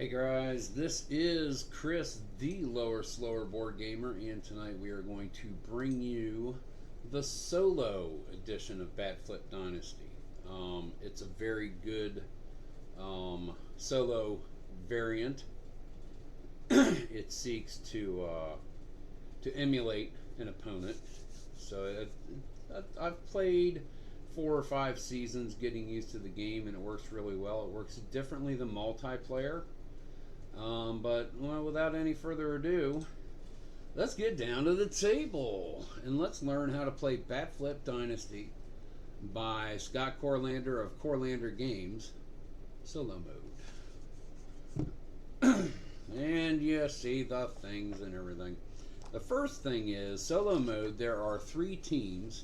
Hey guys, this is Chris, the Lower Slower Board Gamer, and tonight we are going to bring you the solo edition of Bat Flip Dynasty. It's a very good solo variant. It seeks to emulate an opponent. So I've played 4 or 5 seasons getting used to the game, and it works really well. It works differently than multiplayer. But without any further ado, let's get down to the table and let's learn how to play Bat Flip Dynasty by Scott Corlander of Corlander Games, solo mode. And you see the things and everything. The first thing is solo mode. There are 3 teams.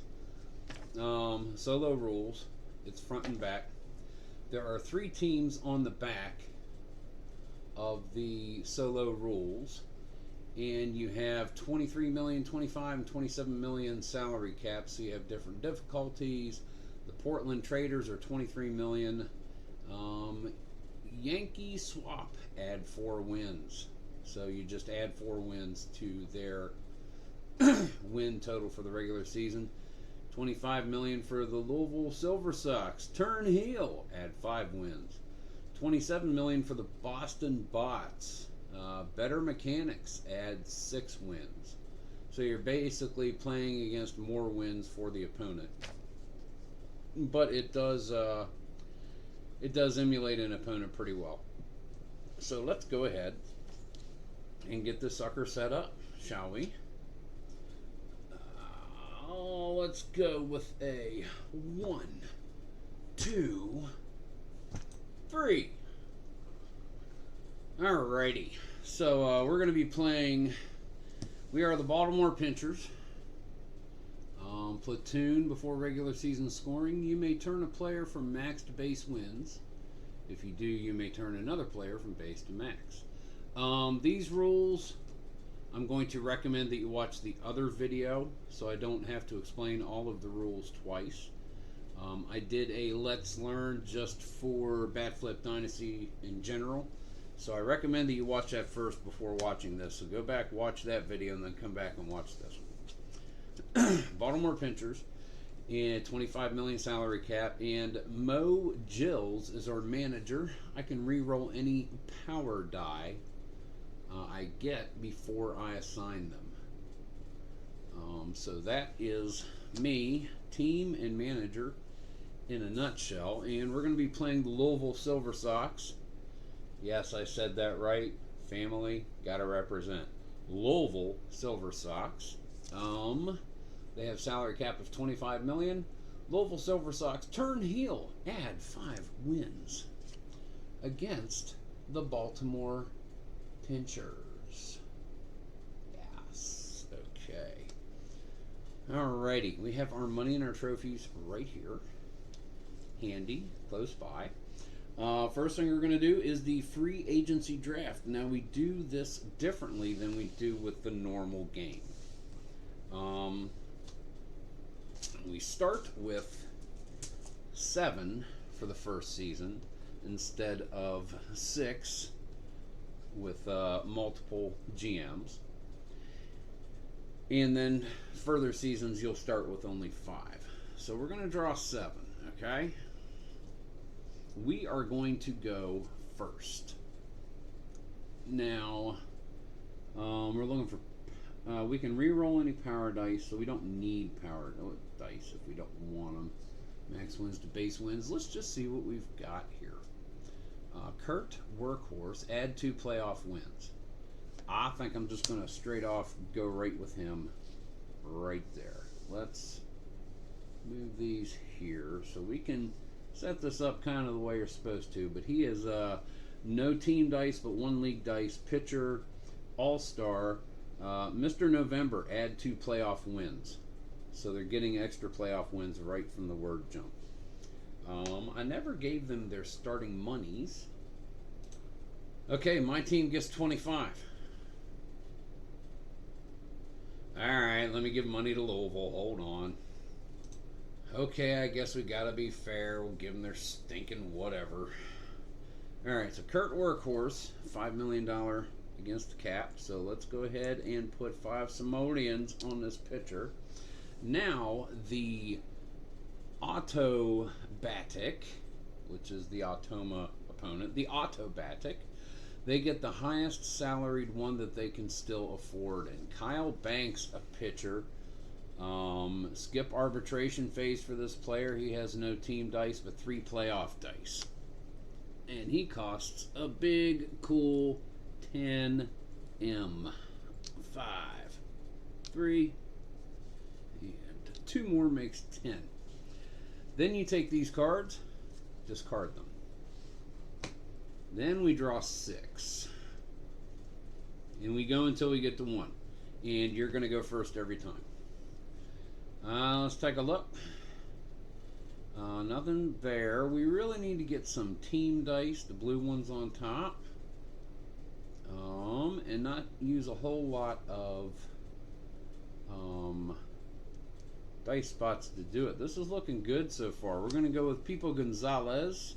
Solo rules. It's front and back. There are 3 teams on the back of the solo rules, and you have 23 million, 25, and 27 million salary caps, so you have different difficulties. The Portland Traders are 23 million. Yankee Swap add 4 wins, so you just add 4 wins to their win total for the regular season. 25 million for the Louisville Silver Sox. Turn heel, add 5 wins. 27 million for the Boston Bots. Better Mechanics, add 6 wins. So you're basically playing against more wins for the opponent. But it does emulate an opponent pretty well. So let's go ahead and get this sucker set up, shall we? Let's go with a 1, 2, 3. Alrighty, so we're going to be playing. We are the Baltimore Pinchers. Platoon before regular season scoring. You may turn a player from max to base wins. If you do, you may turn another player from base to max. These rules, I'm going to recommend that you watch the other video so I don't have to explain all of the rules twice. I did a Let's Learn just for Bat Flip Dynasty in general, so I recommend that you watch that first before watching this. So go back, watch that video, and then come back and watch this one. Baltimore Pinchers, and 25 million salary cap, and Mo Gills is our manager. I can re-roll any power die I get before I assign them. So that is me, team and manager, in a nutshell. And we're going to be playing the Louisville Silver Sox. Yes, I said that right. Family, gotta represent. Louisville Silver Sox. They have salary cap of 25 million. Louisville Silver Sox turn heel, add 5 wins against the Baltimore Pinchers. Yes. Okay. Alrighty, we have our money and our trophies right here. Handy, close by. First thing we're going to do is the free agency draft. Now we do this differently than we do with the normal game. We start with 7 for the first season instead of 6 with multiple GMs. And then further seasons you'll start with only 5. So we're going to draw 7, okay? We are going to go first. Now, we're looking for. We can re-roll any power dice, so we don't need power dice if we don't want them. Max wins to base wins. Let's just see what we've got here. Kurt Workhorse, add 2 playoff wins. I think I'm just going to straight off go right with him right there. Let's move these here so we can set this up kind of the way you're supposed to. But he is no team dice but 1 league dice. Pitcher, all-star. Mr. November, add 2 playoff wins. So they're getting extra playoff wins right from the word jump. I never gave them their starting monies. Okay, my team gets 25. Alright, let me give money to Louisville. Hold on. Okay, I guess we gotta be fair. We'll give them their stinking whatever. All right, so Kurt Workhorse, $5 million against the cap. So let's go ahead and put 5 simoleons on this pitcher. Now, the AUTOBATIC, which is the Automa opponent, the AUTOBATIC, they get the highest salaried one that they can still afford. And Kyle Banks, a pitcher, skip arbitration phase for this player. He has no team dice, but 3 playoff dice. And he costs a big, cool 10M. 5, 3, and 2 more makes 10. Then you take these cards, discard them. Then we draw 6. And we go until we get to 1. And you're going to go first every time. Let's take a look. Nothing there. We really need to get some team dice, the blue ones on top. And not use a whole lot of dice spots to do it. This is looking good so far. We're going to go with Pipo Gonzalez.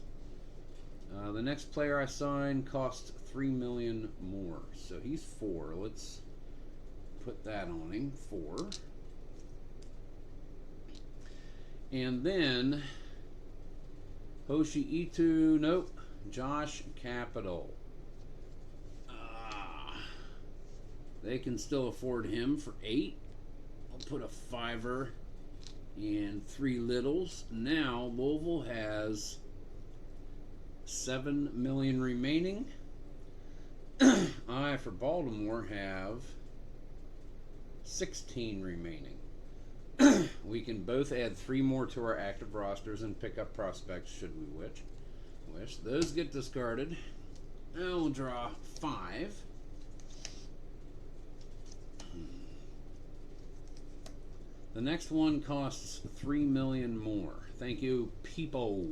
The next player I sign costs 3 million more. So he's 4. Let's put that on him. 4. And then Hoshi Ito, nope. Josh Capital. They can still afford him for 8. I'll put a 5er and 3 littles. Now Louisville has 7 million remaining. I, for Baltimore, have 16 remaining. We can both add 3 more to our active rosters and pick up prospects should we wish. Those get discarded. And we'll draw 5. The next one costs 3 million more. Thank you, Pipo.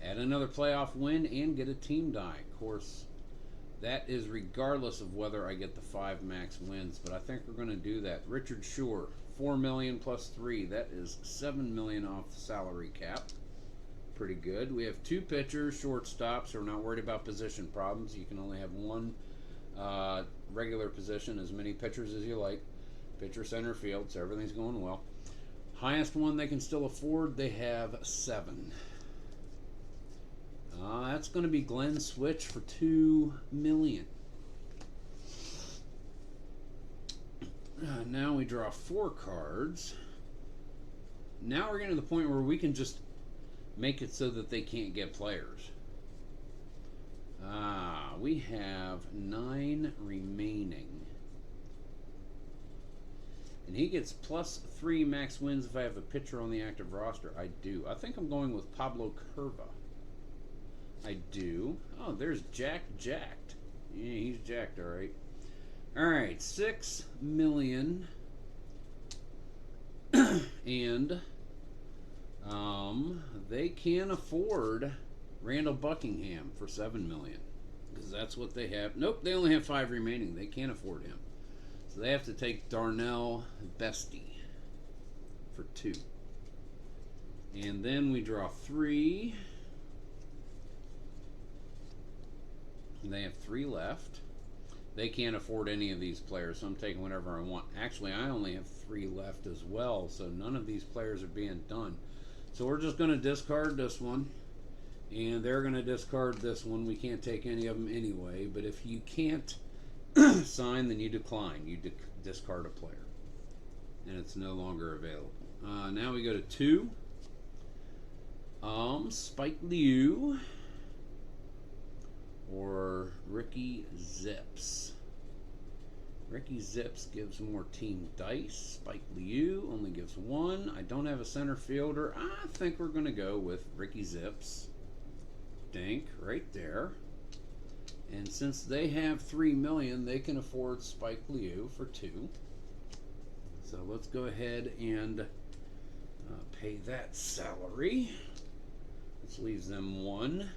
Add another playoff win and get a team die. Of course, that is regardless of whether I get the 5 max wins, but I think we're going to do that. Richard Shore, 4 million plus 3. That is 7 million off the salary cap. Pretty good. We have 2 pitchers, shortstops, so we're not worried about position problems. You can only have 1 regular position, as many pitchers as you like. Pitcher, center field, so everything's going well. Highest one they can still afford, they have 7. That's going to be Glenn Switch for 2 million. Now we draw 4 cards. Now we're getting to the point where we can just make it so that they can't get players. We have 9 remaining. And he gets plus 3 max wins if I have a pitcher on the active roster. I do. I think I'm going with Pablo Curva. I do. Oh, there's Jacked. Yeah, he's jacked, all right. All right, 6 million. And they can afford Randall Buckingham for 7 million. Because that's what they have. Nope, they only have 5 remaining. They can't afford him. So they have to take Darnell Bestie for 2. And then we draw 3. And they have 3 left. They can't afford any of these players, so I'm taking whatever I want. Actually, I only have 3 left as well, so none of these players are being done. So we're just going to discard this one. And they're going to discard this one. We can't take any of them anyway. But if you can't sign, then you decline. You discard a player. And it's no longer available. Now we go to 2. Spike Liu or Ricky Zips. Ricky Zips gives more team dice. Spike Liu only gives 1. I don't have a center fielder. I think we're going to go with Ricky Zips. Dink right there. And since they have 3 million, they can afford Spike Liu for 2. So let's go ahead and pay that salary. This leaves them 1.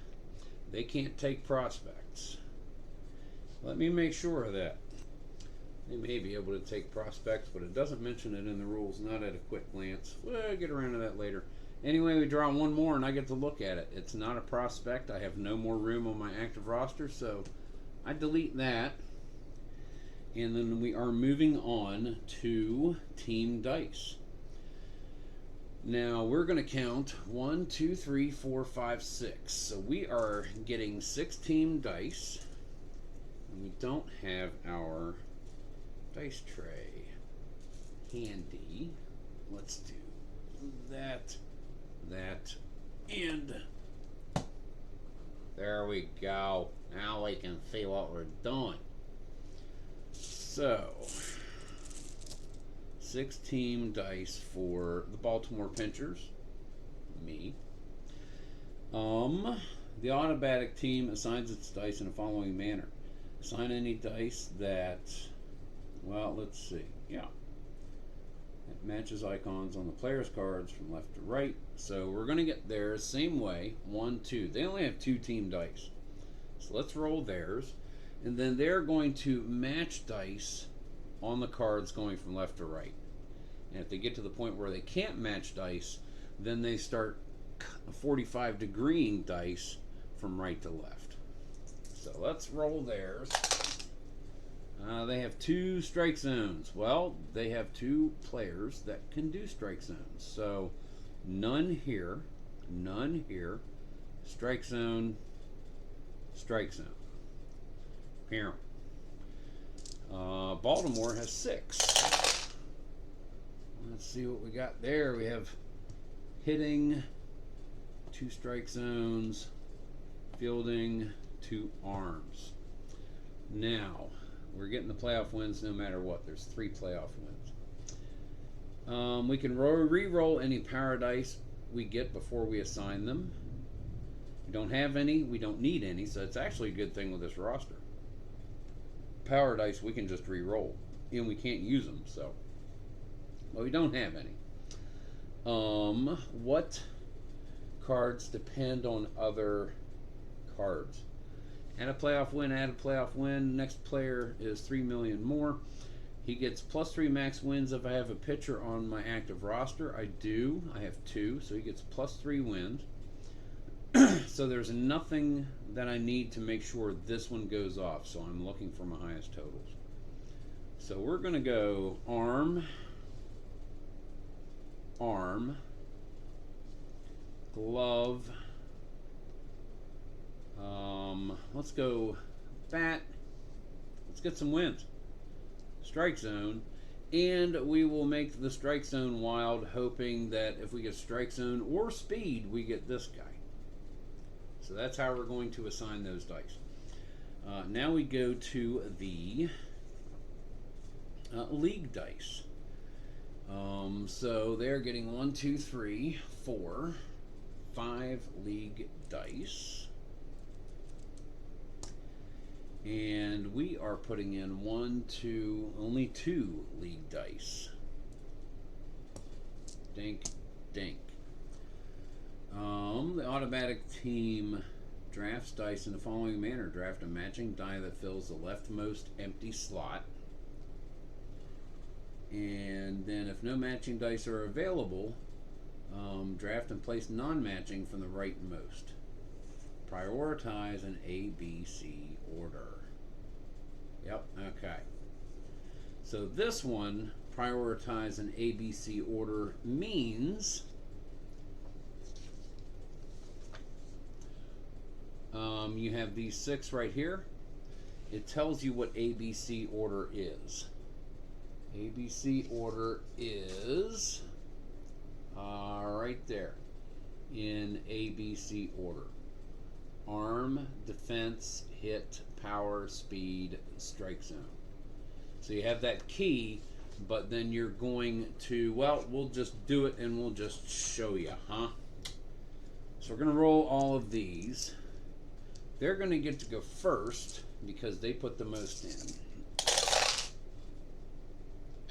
They can't take prospects. Let me make sure of that. They may be able to take prospects, but it doesn't mention it in the rules, not at a quick glance. We'll get around to that later. Anyway, we draw one more and I get to look at it. It's not a prospect. I have no more room on my active roster, so I delete that. And then we are moving on to team dice. Now we're going to count 1, 2, 3, 4, 5, 6. So we are getting 6 team dice. And we don't have our dice tray handy. Let's do that, and there we go. Now we can see what we're doing. So, 6 team dice for the Baltimore Pinchers, me. The AUTOBATIC team assigns its dice in the following manner. Assign any dice that, well, let's see, yeah. It matches icons on the player's cards from left to right. So we're going to get theirs same way. 1, 2. They only have 2 team dice. So let's roll theirs. And then they're going to match dice on the cards going from left to right. And if they get to the point where they can't match dice, then they start 45-degreeing dice from right to left. So let's roll theirs. They have 2 strike zones. Well, they have 2 players that can do strike zones. So none here, strike zone, strike zone. Apparently. Baltimore has 6. Let's see what we got there. We have hitting, 2 strike zones, fielding, 2 arms. Now, we're getting the playoff wins no matter what. There's 3 playoff wins. We can re-roll any power dice we get before we assign them. We don't have any. We don't need any. So it's actually a good thing with this roster. Power dice we can just re-roll. And we can't use them. So, well, we don't have any. What cards depend on other cards? Add a playoff win. Next player is 3 million more. He gets +3 max wins if I have a pitcher on my active roster. I do. I have 2, so he gets +3 wins. So there's nothing that I need to make sure this one goes off. So I'm looking for my highest totals. So we're going to go arm, glove. Let's go bat. Let's get some wins. Strike zone. And we will make the strike zone wild, hoping that if we get strike zone or speed, we get this guy. So that's how we're going to assign those dice. Now we go to the league dice. So they're getting 1, 2, 3, 4, 5 league dice. And we are putting in only 2 league dice. Dink, dink. The AUTOBATIC team drafts dice in the following manner. Draft a matching die that fills the leftmost empty slot. And then if no matching dice are available, draft and place non-matching from the rightmost. Prioritize an ABC order. Yep, okay. So this one, prioritize an ABC order, means you have these 6 right here. It tells you what ABC order is. ABC order is right there in ABC order. Arm, defense, hit, power, speed, strike zone. So you have that key, but then you're going to, well, we'll just do it and we'll just show you, huh? So we're going to roll all of these. They're going to get to go first because they put the most in.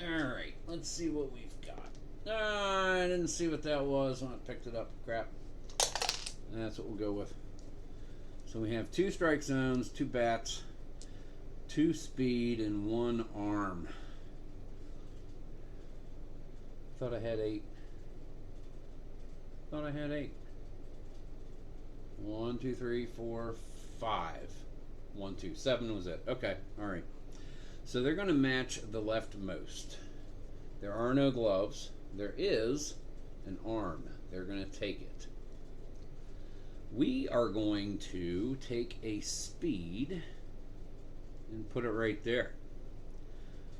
Alright, let's see what we've got. I didn't see what that was when I picked it up. Crap. And that's what we'll go with. So we have 2 strike zones, 2 bats, 2 speed, and 1 arm. Thought I had 8. thought I had 8. 1, 2, 3, 4, 5. 1, 2, 7 was it. Okay, all right. So they're going to match the leftmost. There are no gloves. There is an arm. They're going to take it. We are going to take a speed and put it right there.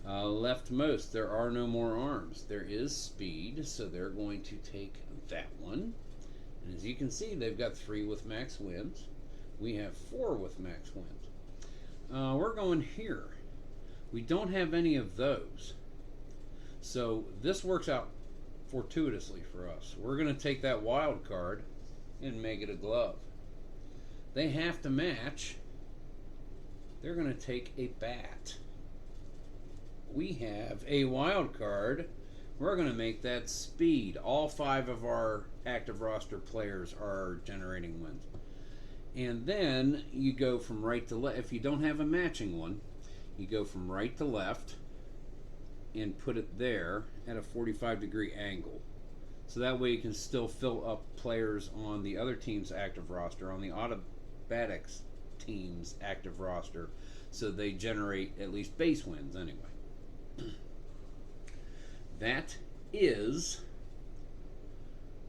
Leftmost, there are no more arms. There is speed, so they're going to take that one. And as you can see, they've got 3 with max wins. We have 4 with max wins. We're going here. We don't have any of those. So this works out fortuitously for us. We're going to take that wild card and make it a glove. They have to match. They're going to take a bat. We have a wild card. We're going to make that speed. All 5 of our active roster players are generating wins. And then you go from right to left. If you don't have a matching one, you go from right to left and put it there at a 45-degree angle. So that way you can still fill up players on the other team's active roster, on the AUTOBATIC team's active roster, so they generate at least base wins anyway. That is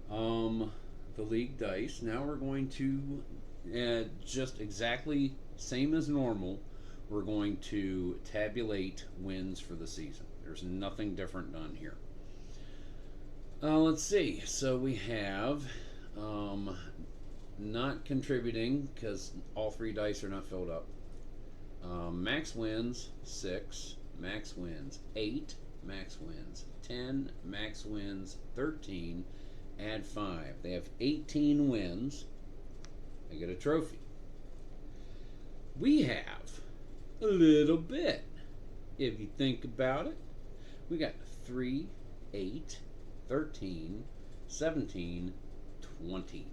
the league dice. Now we're going to, just exactly same as normal, we're going to tabulate wins for the season. There's nothing different done here. Let's see. So we have not contributing because all 3 dice are not filled up. Max wins 6, max wins 8, max wins 10, max wins 13, add 5. They have 18 wins. They get a trophy. We have a little bit. If you think about it, we got 3, 8, 13, 17, 20.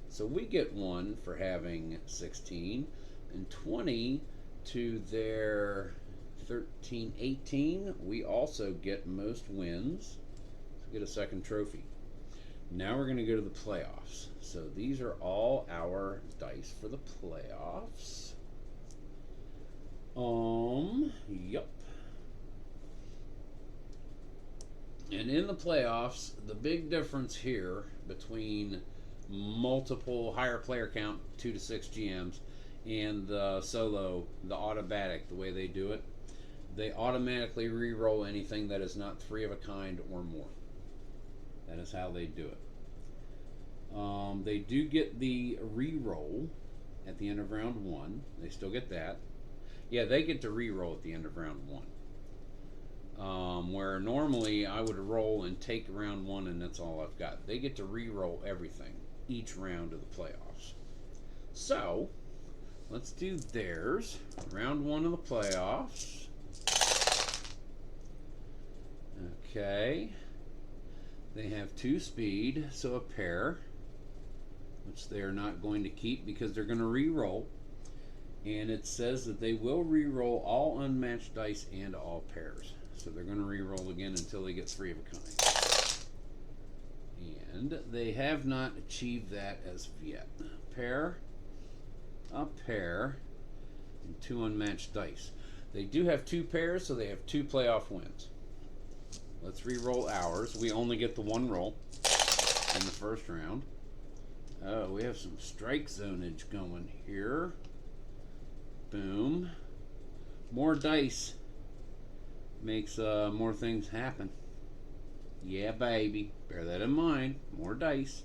So we get 1 for having 16, and 20 to their 13, 18. We also get most wins. So get a second trophy. Now we're going to go to the playoffs. So these are all our dice for the playoffs. Yep. And in the playoffs, the big difference here between multiple higher player count, 2 to 6 GMs, and the solo, the AUTOBATIC, the way they do it, they automatically re-roll anything that is not 3 of a kind or more. That is how they do it. They do get the re-roll at the end of round 1. They still get that. Yeah, they get to re-roll at the end of round 1. Where normally I would roll and take round 1 and that's all I've got. They get to re-roll everything each round of the playoffs. So, let's do theirs. Round 1 of the playoffs. Okay. They have 2 speed, so a pair, which they are not going to keep because they're going to re-roll. And it says that they will re-roll all unmatched dice and all pairs. So they're going to re-roll again until they get 3 of a kind. And they have not achieved that as of yet. A pair, and 2 unmatched dice. They do have 2 pairs, so they have 2 playoff wins. Let's re-roll ours. We only get the 1 roll in the first round. Oh, we have some strike zonage going here. Boom. More dice makes more things happen. Yeah, baby. Bear that in mind. More dice.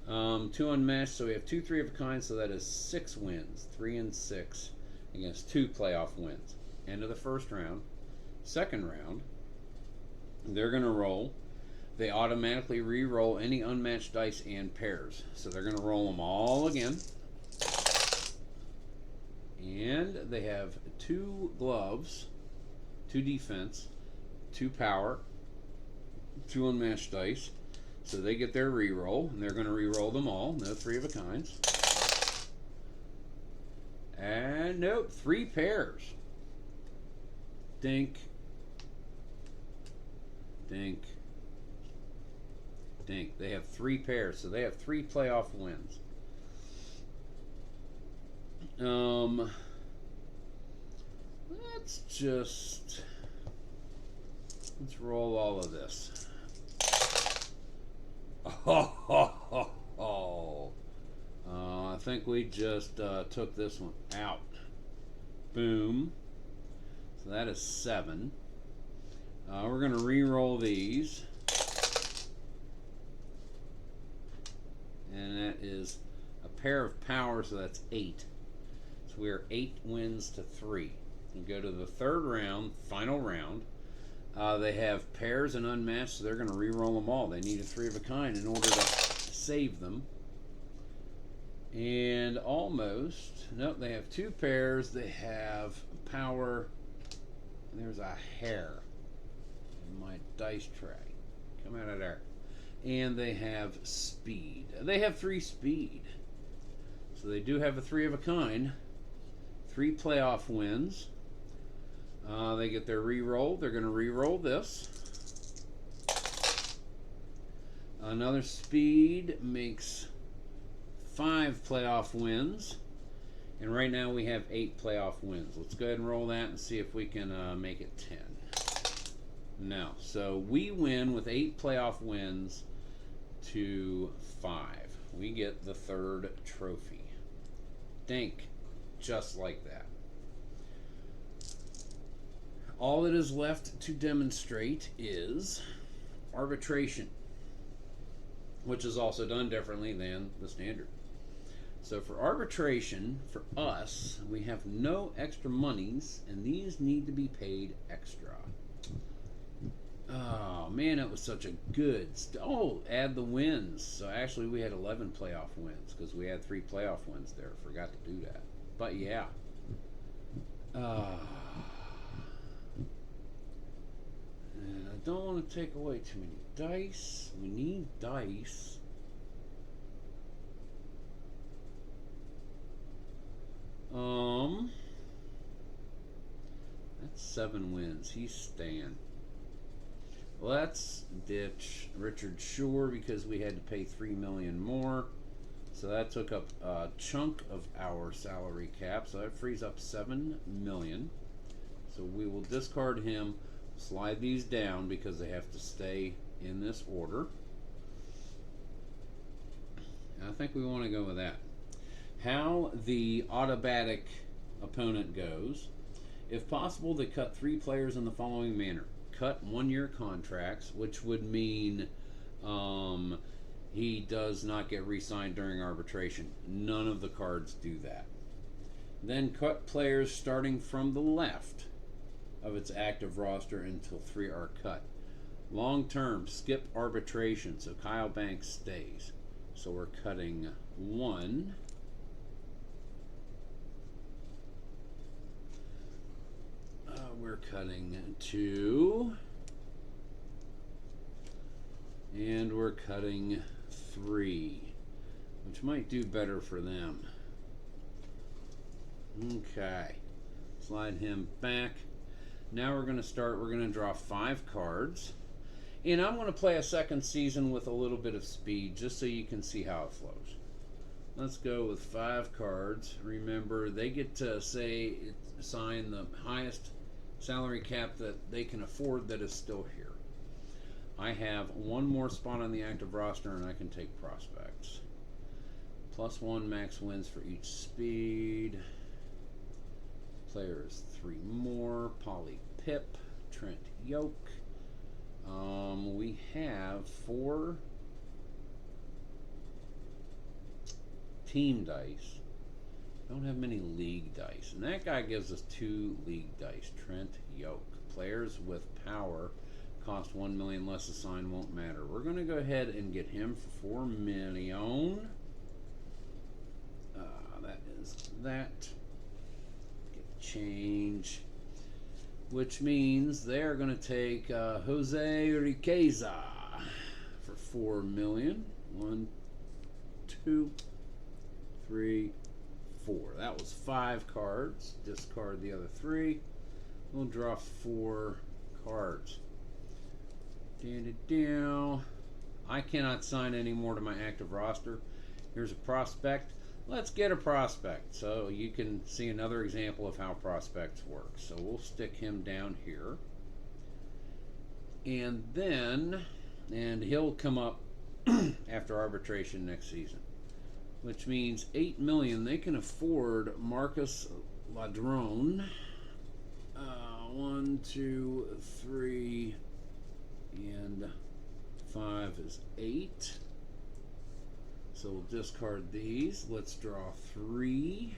2 unmatched, so we have 2 3 of a kind, so that is 6 wins. 3 and 6 against 2 playoff wins. End of the first round. Second round, they're going to roll. They automatically re-roll any unmatched dice and pairs. So they're going to roll them all again. And they have 2 gloves, 2 defense, 2 power, 2 unmatched dice. So they get their re-roll, and they're going to re-roll them all. No 3 of a kinds. And nope, 3 pairs. Dink. Dink. Dink. They have 3 pairs, so they have 3 playoff wins. Let's roll all of this. I think we just took this one out. Boom. So that is 7. We're going to re-roll these. And that is a pair of power, so that's 8. So we are 8 wins to 3. We go to the 3rd round, final round. They have pairs and unmatched, so they're going to re-roll them all. They need a 3 of a kind in order to save them. And almost, nope, they have 2 pairs. They have power. There's a hair in my dice tray. Come out of there. And they have speed. They have 3 speed. So they do have a 3 of a kind. 3 playoff wins. They get their re-roll. They're going to re-roll this. Another speed makes 5 playoff wins. And right now we have 8 playoff wins. Let's go ahead and roll that and see if we can make it 10. No. So we win with 8 playoff wins to 5. We get the 3rd trophy. Dink. Just like that. All that is left to demonstrate is arbitration, which is also done differently than the standard. So for arbitration, for us, we have no extra monies, and these need to be paid extra. Oh, man, it was such a good... add the wins. So actually we had 11 playoff wins, because we had 3 playoff wins there. Forgot to do that. But yeah. And I don't want to take away too many dice. We need dice. That's 7 wins. He's staying. Let's ditch Richard Shore because we had to pay $3 million more. So that took up a chunk of our salary cap. So that frees up $7 million. So we will discard him, slide these down because they have to stay in this order. And I think we want to go with that. How the AUTOBATIC opponent goes. If possible, they cut 3 players in the following manner. Cut 1-year contracts, which would mean he does not get re-signed during arbitration. None of the cards do that. Then cut players starting from the left of its active roster until 3 are cut. Long term, skip arbitration, so Kyle Banks stays. So we're cutting 1. We're cutting 2. And we're cutting 3, which might do better for them. Okay. Slide him back. Now we're going to start. We're going to draw 5 cards. And I'm going to play a second season with a little bit of speed just so you can see how it flows. Let's go with 5 cards. Remember, they get to assign the highest salary cap that they can afford that is still here. I have 1 more spot on the active roster and I can take prospects. +1 max wins for each speed. Players 3 more. Polly Pip, Trent Yoke. We have 4 team dice. Don't have many league dice. And that guy gives us 2 league dice. Trent Yoke. Players with power cost 1 million less assigned, won't matter. We're going to go ahead and get him for 4 million. That is that. Get change. Which means they're going to take Jose Riqueza for 4 million. 1, 2, 3, 4. That was 5 cards. Discard the other 3. We'll draw 4 cards. Down. I cannot sign any more to my active roster. Here's a prospect. Let's get a prospect. So you can see another example of how prospects work. So we'll stick him down here. And then, and he'll come up after arbitration next season, which means $8 million. They can afford Marcus Ladrone. 1, 2, 3, and 5 is 8. So we'll discard these. Let's draw 3.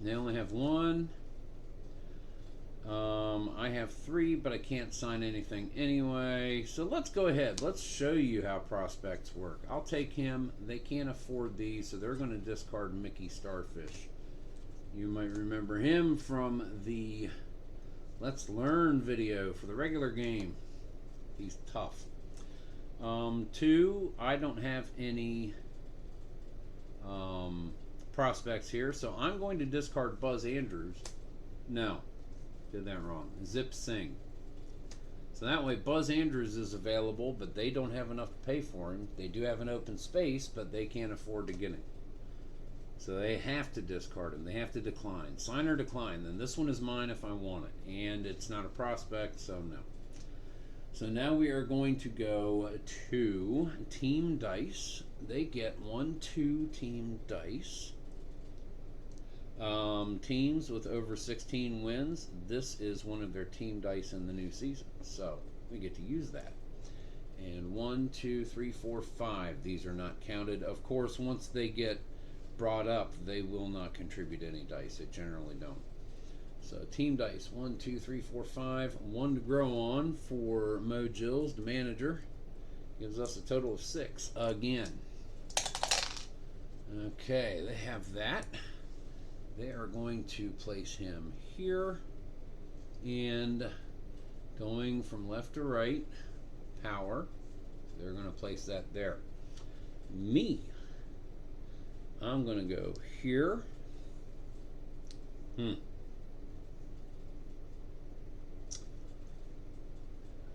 They only have 1. I have 3, but I can't sign anything anyway. So let's go ahead. Let's show you how prospects work. I'll take him. They can't afford these, so they're going to discard Mickey Starfish. You might remember him from the Let's Learn video for the regular game. He's tough. 2, I don't have any prospects here, so I'm going to discard Buzz Andrews. No, did that wrong. Zip Singh. So that way Buzz Andrews is available, but they don't have enough to pay for him. They do have an open space, but they can't afford to get him. So they have to discard him. They have to decline. Sign or decline. Then this one is mine if I want it. And it's not a prospect, so no. So now we are going to go to Team Dice. They get 1, 2 Team Dice. Teams with over 16 wins. This is one of their Team Dice in the new season. So we get to use that. And 1, 2, 3, 4, 5. These are not counted. Of course, once they get brought up, they will not contribute any dice. They generally don't. So Team Dice, 1, 2, 3, 4, 5. 1 to grow on for Mo Gills, the manager. Gives us a total of 6 again. Okay, they have that. They are going to place him here. And going from left to right, power. They're going to place that there. Me, I'm going to go here.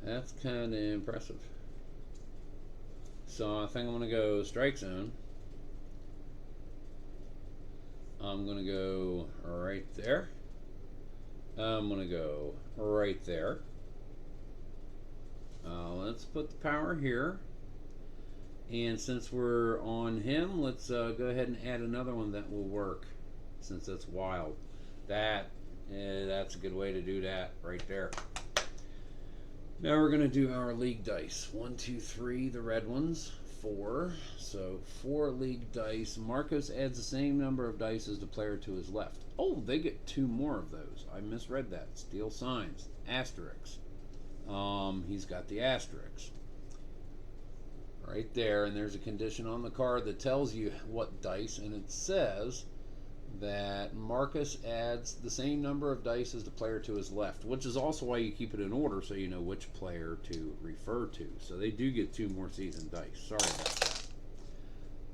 That's kind of impressive. So I think I'm going to go strike zone. I'm going to go right there. I'm going to go right there. Let's put the power here. And since we're on him, let's go ahead and add another one that will work, since it's wild. That's a good way to do that right there. Now we're going to do our league dice. 1, 2, 3, the red ones. 4. So 4 league dice. Marcos adds the same number of dice as the player to his left. Oh, they get 2 more of those. I misread that. Steel signs. Asterisks. He's got the asterisks right there, and there's a condition on the card that tells you what dice, and it says that Marcus adds the same number of dice as the player to his left, which is also why you keep it in order, so you know which player to refer to. So they do get 2 more seasoned dice. Sorry about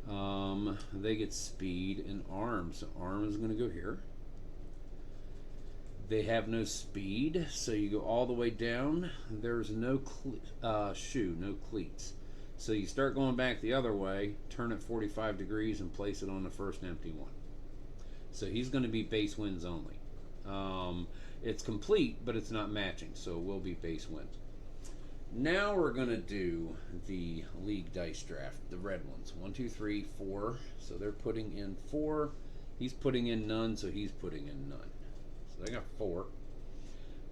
that. They get speed and arm, so arm is going to go here. They have no speed, so you go all the way down. There's no shoe, no cleats. So you start going back the other way, turn it 45 degrees, and place it on the first empty one. So he's going to be base wins only. It's complete, but it's not matching, so it will be base wins. Now we're going to do the league dice draft, the red ones. 1, 2, 3, 4. So they're putting in 4. He's putting in none, so he's putting in none. So they got 4.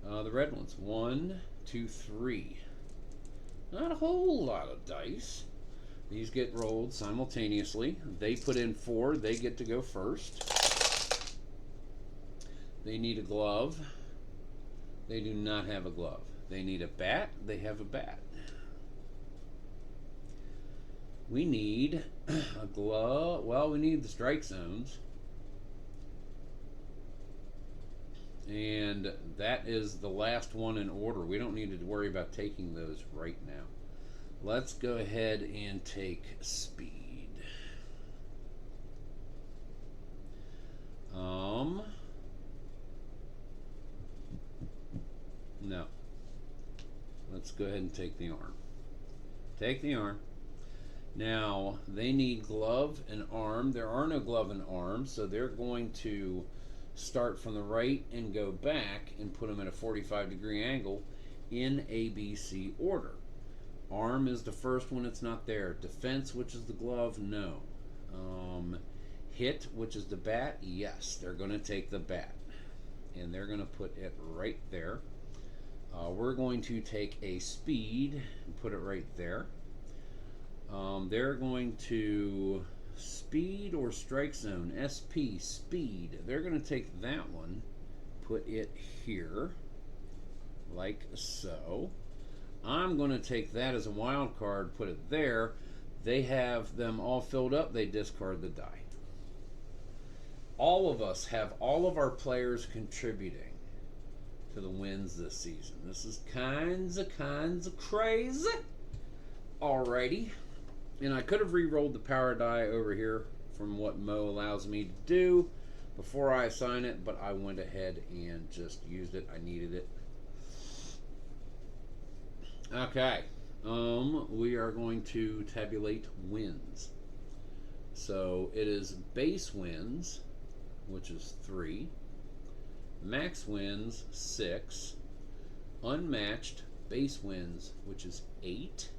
The red ones. 1, 2, 3. Not a whole lot of dice. These get rolled simultaneously. They put in 4. They get to go first. They need a glove. They do not have a glove. They need a bat. They have a bat. We need a glove. Well, we need the strike zones. And that is the last one in order. We don't need to worry about taking those right now. Let's go ahead and take speed. No. Let's go ahead and take the arm. Take the arm. Now, they need glove and arm. There are no glove and arm, so they're going to start from the right and go back and put them at a 45-degree angle in ABC order. Arm is the first one, it's not there. Defense, which is the glove, no. Hit, which is the bat, yes. They're going to take the bat. And they're going to put it right there. We're going to take a speed and put it right there. They're going to speed or strike zone, SP, speed. They're going to take that one, put it here, like so. I'm going to take that as a wild card, put it there. They have them all filled up, they discard the die. All of us have all of our players contributing to the wins this season. This is kinds of crazy. Alrighty. And I could have re-rolled the power die over here from what Mo allows me to do before I assign it, but I went ahead and just used it. I needed it. Okay. We are going to tabulate wins. So it is base wins, which is 3. Max wins, 6. Unmatched base wins, which is 8.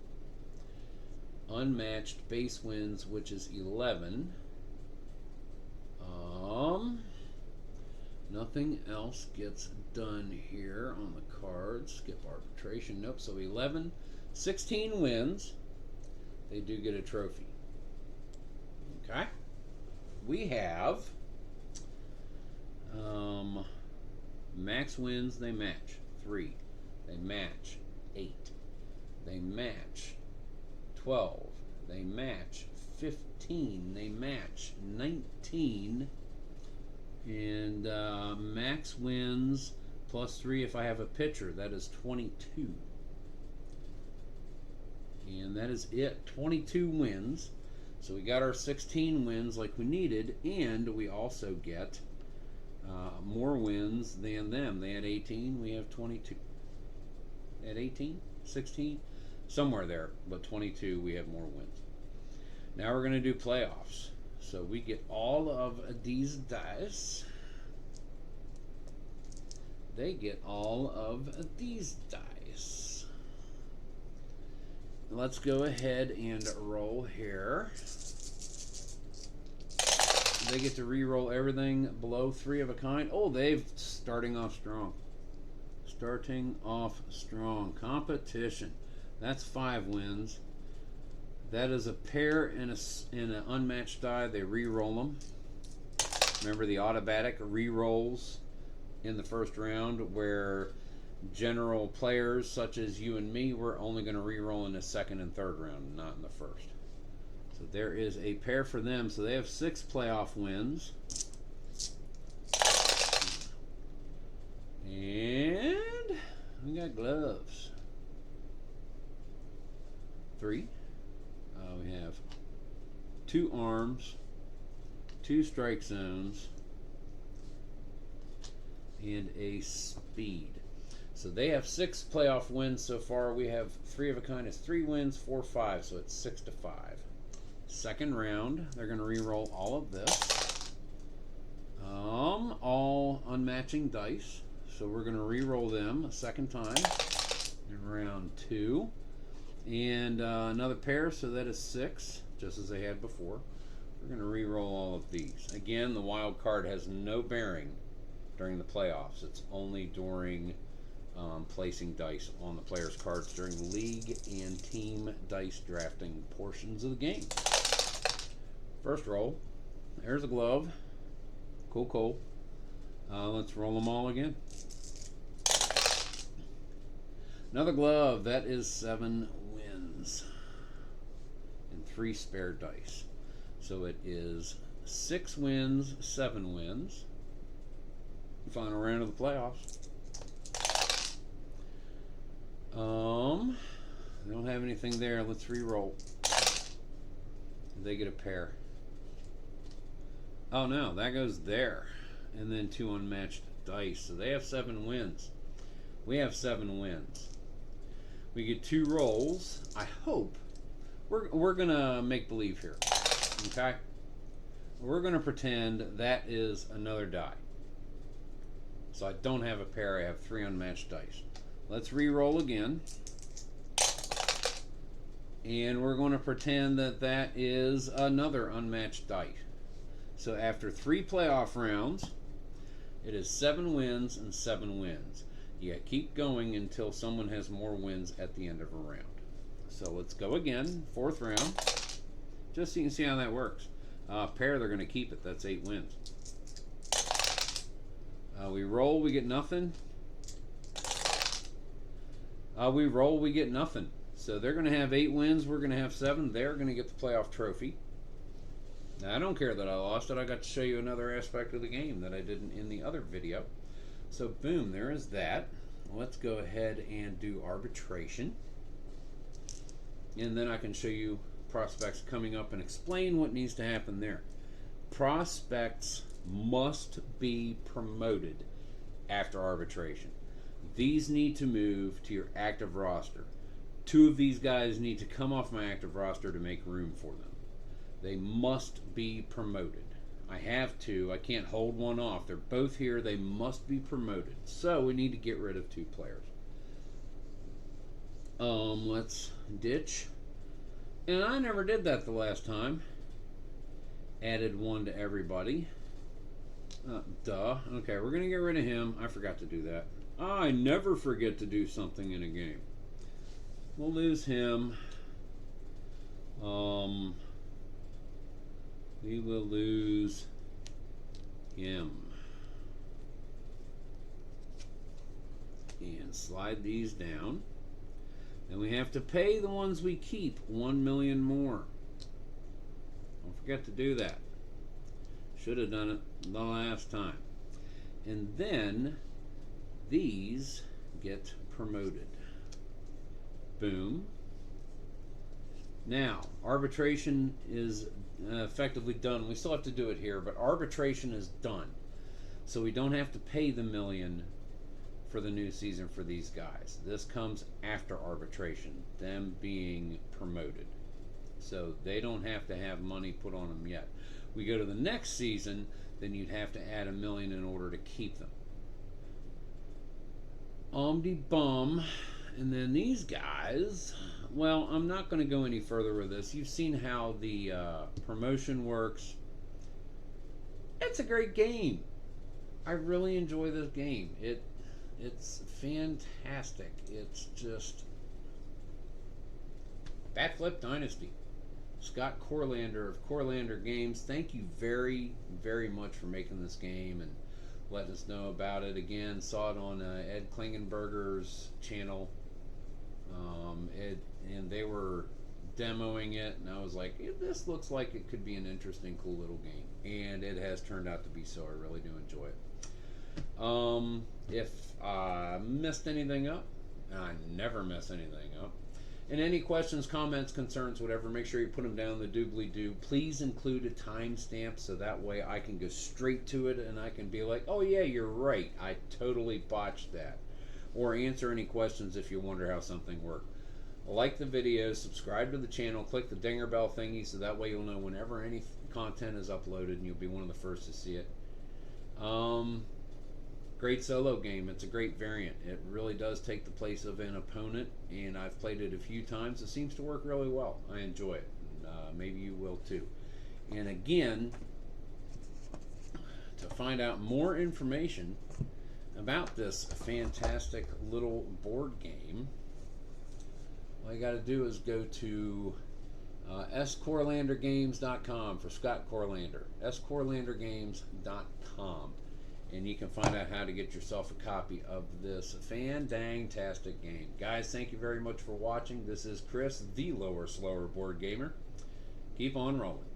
Unmatched base wins, which is 11. Nothing else gets done here on the cards. Skip arbitration. Nope. So 11. 16 wins. They do get a trophy. Okay. We have max wins, they match 3. They match 8. They match 12. They match 15. They match 19. And max wins plus 3 if I have a pitcher. That is 22. And that is it. 22 wins. So we got our 16 wins like we needed, and we also get more wins than them. They had 18, we have 22. At 18, 16, somewhere there, but 22, we have more wins. Now we're going to do playoffs. So we get all of these dice. They get all of these dice. Let's go ahead and roll here. They get to re-roll everything below 3 of a kind. Oh, they've starting off strong. Starting off strong. Competition. That's 5 wins. That is a pair and an unmatched die. They re-roll them. Remember the AUTOBATIC re-rolls in the first round, where general players such as you and me, we're only going to re-roll in the second and third round, not in the first. So there is a pair for them. So they have 6 playoff wins. And we got gloves. 3. We have 2 arms, 2 strike zones, and a speed. So they have 6 playoff wins so far. We have 3 of a kind is 3 wins, 4, 5, so it's 6-5. Second round, they're going to re-roll all of this. All unmatching dice. So we're going to re-roll them a second time in round 2. And another pair, so that is 6, just as they had before. We're going to re-roll all of these. Again, the wild card has no bearing during the playoffs. It's only during placing dice on the players' cards during league and team dice drafting portions of the game. First roll. There's a glove. Cool, cool. Let's roll them all again. Another glove. That is 7 wins. And 3 spare dice. So it is 6 wins, 7 wins. Final round of the playoffs. They don't have anything there. Let's re-roll. They get a pair. Oh no, that goes there. And then 2 unmatched dice. So they have 7 wins. We have 7 wins. We get 2 rolls. I hope we're gonna make believe here. Okay? We're gonna pretend that is another die. So I don't have a pair, I have 3 unmatched dice. Let's re-roll again. And we're going to pretend that that is another unmatched dice. So after 3 playoff rounds, it is 7 wins and 7 wins. You keep going until someone has more wins at the end of a round. So let's go again, 4th round, just so you can see how that works. Pair, they're going to keep it. That's 8 wins. We roll, we get nothing. We roll, we get nothing. So they're going to have 8 wins. We're going to have 7. They're going to get the playoff trophy. Now, I don't care that I lost it. I got to show you another aspect of the game that I didn't in the other video. So, boom, there is that. Let's go ahead and do arbitration. And then I can show you prospects coming up and explain what needs to happen there. Prospects must be promoted after arbitration. These need to move to your active roster. 2 of these guys need to come off my active roster to make room for them. They must be promoted. I have 2. I can't hold one off. They're both here. They must be promoted. So we need to get rid of 2 players. Let's ditch. And I never did that the last time. Added 1 to everybody. Duh. Okay, we're going to get rid of him. I forgot to do that. I never forget to do something in a game. We'll lose him. We will lose him. And slide these down. Then we have to pay the ones we keep 1 million more. Don't forget to do that. Should have done it the last time. And then these get promoted. Boom. Now, arbitration is effectively done. We still have to do it here, but arbitration is done. So we don't have to pay the $1 million for the new season for these guys. This comes after arbitration, them being promoted. So they don't have to have money put on them yet. We go to the next season, then you'd have to add $1 million in order to keep them. Bum. And then these guys, well, I'm not going to go any further with this. You've seen how the promotion works. It's a great game. I really enjoy this game. It's fantastic. It's just Backflip Dynasty. Scott Corlander of Corlander Games, thank you very, very much for making this game and letting us know about it. Again, saw it on Ed Klingenberger's channel. And they were demoing it, and I was like, this looks like it could be an interesting, cool little game. And it has turned out to be so. I really do enjoy it. If I messed anything up, and I never mess anything up, and any questions, comments, concerns, whatever, make sure you put them down in the doobly-doo. Please include a timestamp so that way I can go straight to it and I can be like, oh yeah, you're right, I totally botched that. Or answer any questions if you wonder how something worked. Like the video, subscribe to the channel, click the dinger bell thingy so that way you'll know whenever any content is uploaded and you'll be one of the first to see it. Great solo game. It's a great variant. It really does take the place of an opponent, and I've played it a few times. It seems to work really well. I enjoy it. Maybe you will too. And again, to find out more information about this fantastic little board game, all you got to do is go to scorlandergames.com for Scott Corlander. scorlandergames.com. And you can find out how to get yourself a copy of this fan-dang-tastic game. Guys, thank you very much for watching. This is Chris, the Lower Slower Board Gamer. Keep on rolling.